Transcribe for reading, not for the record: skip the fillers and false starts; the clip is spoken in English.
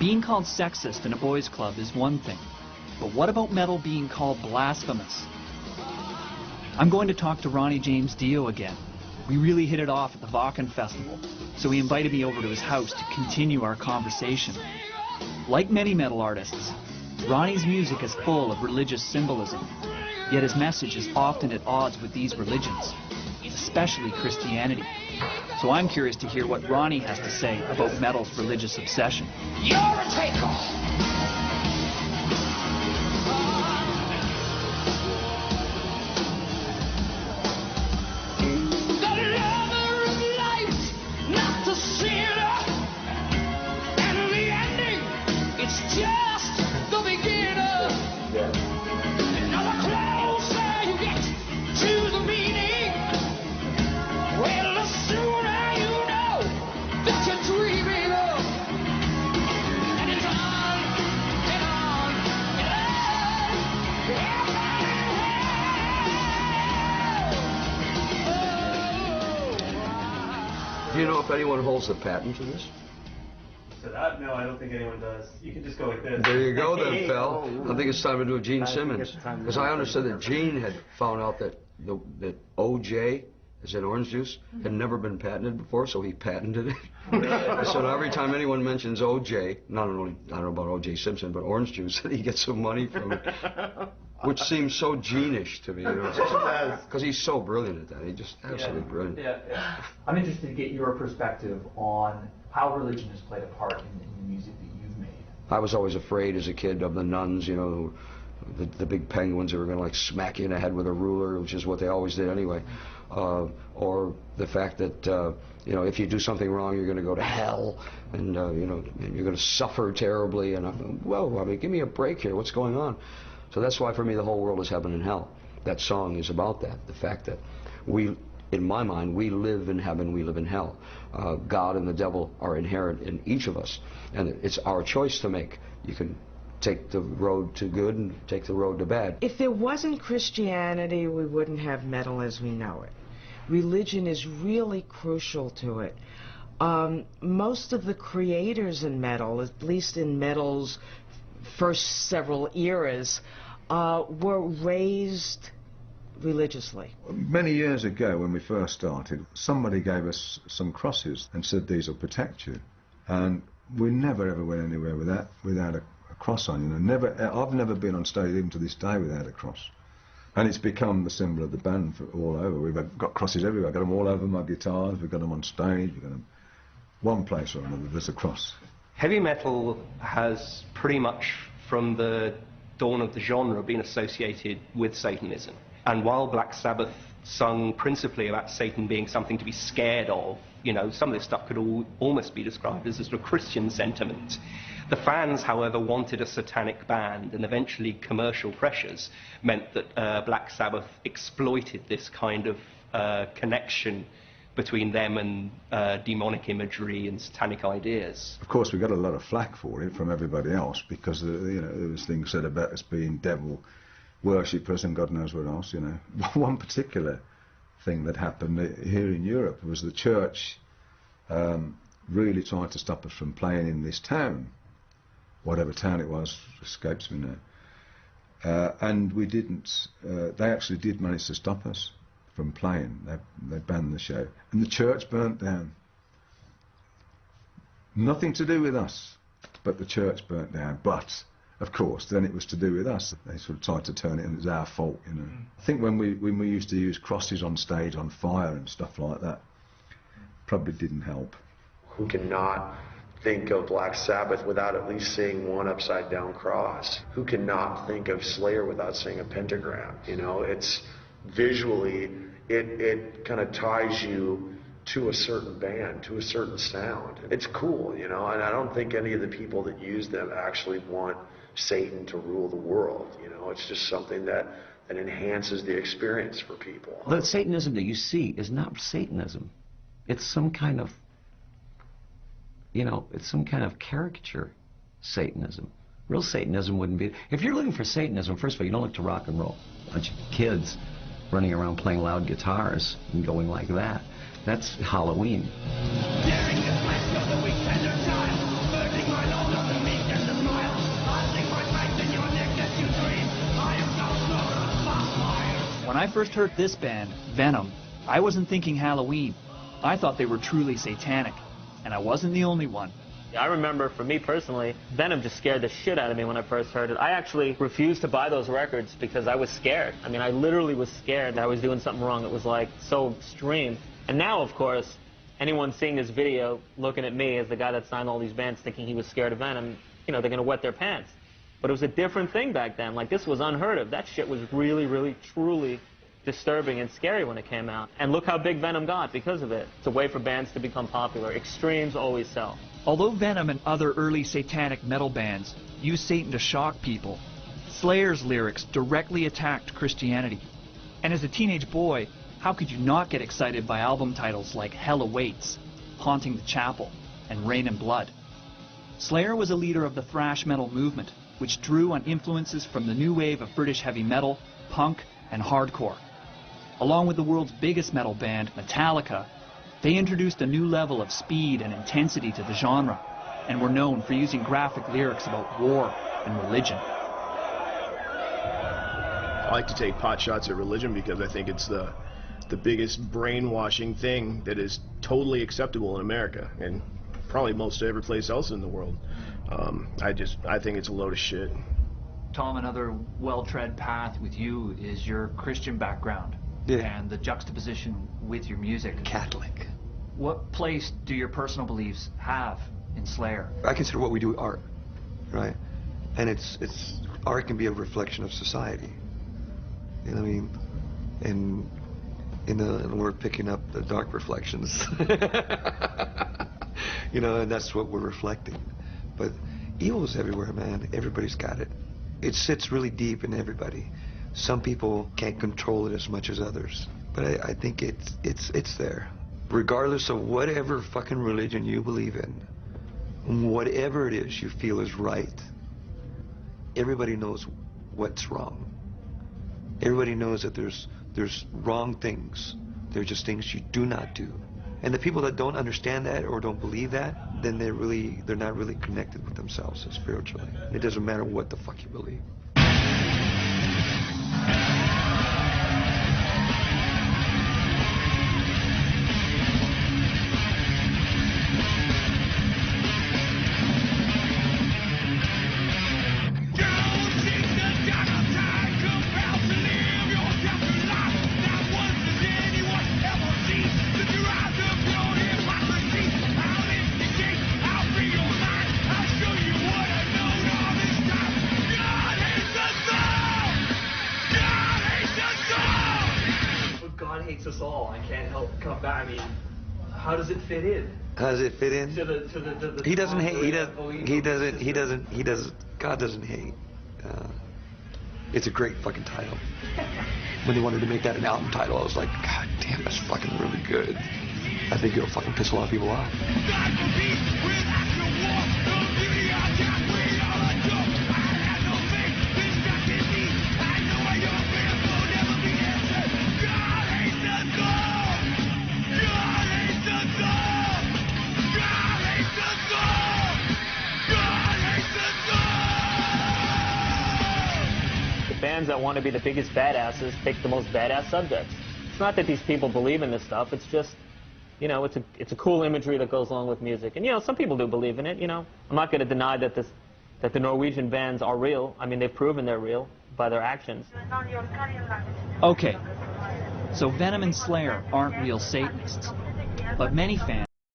Being called sexist in a boys' club is one thing, but what about metal being called blasphemous? I'm going to talk to Ronnie James Dio again. We really hit it off at the Wacken Festival, so he invited me over to his house to continue our conversation. Like many metal artists, Ronnie's music is full of religious symbolism, yet his message is often at odds with these religions, especially Christianity. So I'm curious to hear what Ronnie has to say about metal's religious obsession. You're a takeoff! Do you know if anyone holds the patent to this? So that, no, I don't think anyone does. You can just go like this. There you go then, pal. I think it's time to do a Gene Simmons. Because I understood that Gene had found out that that OJ, as in orange juice, had never been patented before, so he patented it. So every time anyone mentions OJ, not only, I don't know about OJ Simpson, but orange juice, he gets some money from it. Which seems so Gene-ish to me, you know, because he's so brilliant at that. He's just absolutely brilliant. I'm interested to get your perspective on how religion has played a part in the music that you've made. I was always afraid as a kid of the nuns, you know, the big penguins that were going to like smack you in the head with a ruler, which is what they always did anyway. Or the fact that, you know, if you do something wrong, you're going to go to hell, and, you know, and you're going to suffer terribly. And I'm, whoa, I mean, give me a break here. What's going on? So that's why for me the whole world is heaven and hell. That song is about that, the fact that we, in my mind, we live in heaven, we live in hell. God and the devil are inherent in each of us, and it's our choice to make. You can take the road to good and take the road to bad. If there wasn't Christianity, we wouldn't have metal as we know it. Religion is really crucial to it. Most of the creators in metal, at least in metal's first several eras, were raised religiously. Many years ago when we first started, somebody gave us some crosses and said these will protect you, and we never ever went anywhere without a cross on, you know. I've never been on stage even to this day without a cross, and it's become the symbol of the band for all over. We've got crosses everywhere. I've got them all over my guitars, we've got them on stage, we've got them one place or another, there's a cross. Heavy metal has pretty much from the dawn of the genre been associated with Satanism. And while Black Sabbath sung principally about Satan being something to be scared of, you know, some of this stuff could almost be described as a sort of Christian sentiment. The fans, however, wanted a satanic band, and eventually commercial pressures meant that Black Sabbath exploited this kind of connection between them and demonic imagery and satanic ideas. Of course, we got a lot of flack for it from everybody else, because you know, there was things said about us being devil worshippers and God knows what else, you know. One particular thing that happened here in Europe was the church really tried to stop us from playing in this town. Whatever town it was escapes me now. And we didn't. They actually did manage to stop us from playing. They banned the show. And the church burnt down. Nothing to do with us, but the church burnt down. But, of course, then it was to do with us. They sort of tried to turn it, and it was our fault, you know. I think when we used to use crosses on stage on fire and stuff like that, probably didn't help. Who cannot think of Black Sabbath without at least seeing one upside down cross? Who cannot think of Slayer without seeing a pentagram? You know, it's visually, it kind of ties you to a certain band, to a certain sound. It's cool, you know, and I don't think any of the people that use them actually want Satan to rule the world. You know, it's just something that enhances the experience for people. The Satanism that you see is not Satanism. It's some kind of, you know, it's some kind of caricature Satanism. Real Satanism wouldn't be. If you're looking for Satanism, first of all, you don't look to rock and roll. A bunch of kids running around playing loud guitars and going like that. That's Halloween. Daring the flesh of the weak tender child, burning my lord of the meek. When I first heard this band, Venom, I wasn't thinking Halloween. I thought they were truly satanic, and I wasn't the only one. I remember, for me personally, Venom just scared the shit out of me when I first heard it. I actually refused to buy those records because I was scared. I mean, I literally was scared that I was doing something wrong. It was, like, so extreme. And now, of course, anyone seeing this video, looking at me as the guy that signed all these bands, thinking he was scared of Venom, you know, they're going to wet their pants. But it was a different thing back then. Like, this was unheard of. That shit was really, really, truly disturbing and scary when it came out. And look how big Venom got because of it. It's a way for bands to become popular. Extremes always sell. Although Venom and other early satanic metal bands used Satan to shock people, Slayer's lyrics directly attacked Christianity. And as a teenage boy, how could you not get excited by album titles like Hell Awaits, Haunting the Chapel, and Rain and Blood? Slayer was a leader of the thrash metal movement, which drew on influences from the new wave of British heavy metal, punk, and hardcore. Along with the world's biggest metal band, Metallica, they introduced a new level of speed and intensity to the genre, and were known for using graphic lyrics about war and religion. I like to take pot shots at religion because I think it's the biggest brainwashing thing that is totally acceptable in America, and probably most every place else in the world. I think it's a load of shit. Tom, another well-tread path with you is your Christian background. Yeah. And the juxtaposition with your music. Catholic. What place do your personal beliefs have in Slayer? I consider what we do art, right? And it's art can be a reflection of society. You know what I mean? And we're picking up the dark reflections. You know, and that's what we're reflecting. But evil's everywhere, man. Everybody's got it. It sits really deep in everybody. Some people can't control it as much as others, but I think it's there. Regardless of whatever fucking religion you believe in, whatever it is you feel is right, everybody knows what's wrong. Everybody knows that there's wrong things. They're just things you do not do. And the people that don't understand that or don't believe that, then they're not really connected with themselves spiritually. It doesn't matter what the fuck you believe. Us all. I can't help come back. I mean, how does it fit in? How does it fit in? To the He doesn't hate. He doesn't. God doesn't hate. It's a great fucking title. When they wanted to make that an album title, I was like, God damn, that's fucking really good. I think it'll fucking piss a lot of people off. Bands that want to be the biggest badasses pick the most badass subjects. It's not that these people believe in this stuff. It's just, you know, it's a cool imagery that goes along with music. And, you know, some people do believe in it, you know. I'm not going to deny that the Norwegian bands are real. I mean, they've proven they're real by their actions. Okay, so Venom and Slayer aren't real Satanists, but many fans